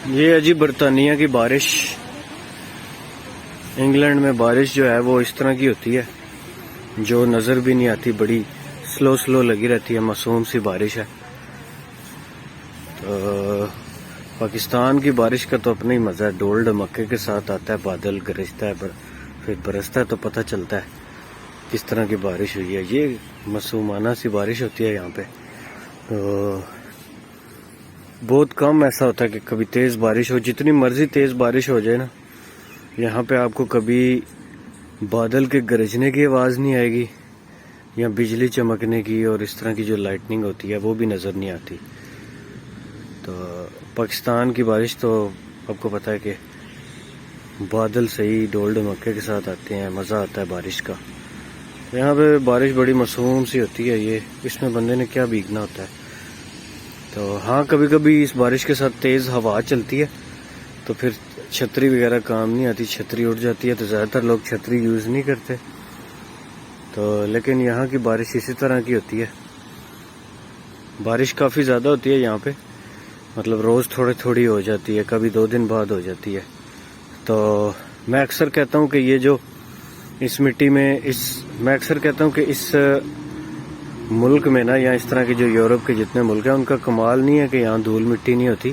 یہ ہے جی برطانیہ کی بارش. انگلینڈ میں بارش جو ہے وہ اس طرح کی ہوتی ہے جو نظر بھی نہیں آتی, بڑی سلو لگی رہتی ہے, معصوم سی بارش ہے. تو پاکستان کی بارش کا تو اپنا ہی مزہ ہے, ڈول ڈمکے کے ساتھ آتا ہے, بادل گرجتا ہے, پھر برستا ہے تو پتہ چلتا ہے کس طرح کی بارش ہوئی ہے. یہ معصومانہ سی بارش ہوتی ہے یہاں پہ. تو بہت کم ایسا ہوتا ہے کہ کبھی تیز بارش ہو. جتنی مرضی تیز بارش ہو جائے نا, یہاں پہ آپ کو کبھی بادل کے گرجنے کی آواز نہیں آئے گی یا بجلی چمکنے کی اور اس طرح کی جو لائٹننگ ہوتی ہے وہ بھی نظر نہیں آتی. تو پاکستان کی بارش تو آپ کو پتہ ہے کہ بادل صحیح ڈول ڈمکے کے ساتھ آتے ہیں, مزہ آتا ہے بارش کا. یہاں پہ بارش بڑی معصوم سی ہوتی ہے, یہ اس میں بندے نے کیا بھیگنا ہوتا ہے. تو ہاں کبھی کبھی اس بارش کے ساتھ تیز ہوا چلتی ہے تو پھر چھتری وغیرہ کام نہیں آتی, چھتری اڑ جاتی ہے, تو زیادہ تر لوگ چھتری یوز نہیں کرتے. تو لیکن یہاں کی بارش اسی طرح کی ہوتی ہے. بارش کافی زیادہ ہوتی ہے یہاں پہ, مطلب روز تھوڑی ہو جاتی ہے, کبھی 2 دن بعد ہو جاتی ہے. تو میں اکثر کہتا ہوں کہ یہ جو اس مٹی میں میں اکثر کہتا ہوں کہ اس ملک میں نا, یا اس طرح کے جو یورپ کے جتنے ملک ہیں ان کا کمال نہیں ہے کہ یہاں دھول مٹی نہیں ہوتی,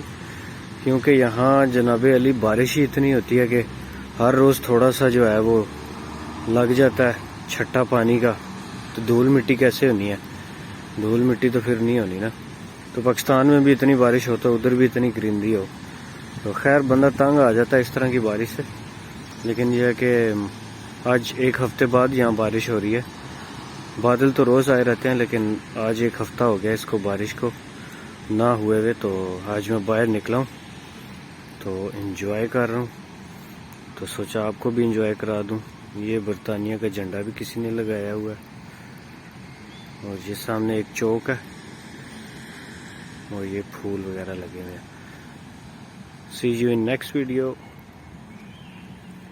کیونکہ یہاں جناب علی بارش ہی اتنی ہوتی ہے کہ ہر روز تھوڑا سا جو ہے وہ لگ جاتا ہے چھٹا پانی کا. تو دھول مٹی کیسے ہونی ہے, دھول مٹی تو پھر نہیں ہونی نا. تو پاکستان میں بھی اتنی بارش ہو تو ادھر بھی اتنی گرینری ہو, تو خیر بندہ تنگ آ جاتا ہے اس طرح کی بارش سے. لیکن یہ ہے کہ آج 1 ہفتے بعد یہاں بارش ہو رہی ہے. بادل تو روز آئے رہتے ہیں لیکن آج 1 ہفتہ ہو گیا اس کو بارش کو نہ ہوئے ہوئے. تو آج میں باہر نکلا ہوں تو انجوائے کر رہا ہوں, تو سوچا آپ کو بھی انجوائے کرا دوں. یہ برطانیہ کا جھنڈا بھی کسی نے لگایا ہوا ہے, اور یہ سامنے ایک چوک ہے اور یہ پھول وغیرہ لگے ہوئے ہیں. See you in next video.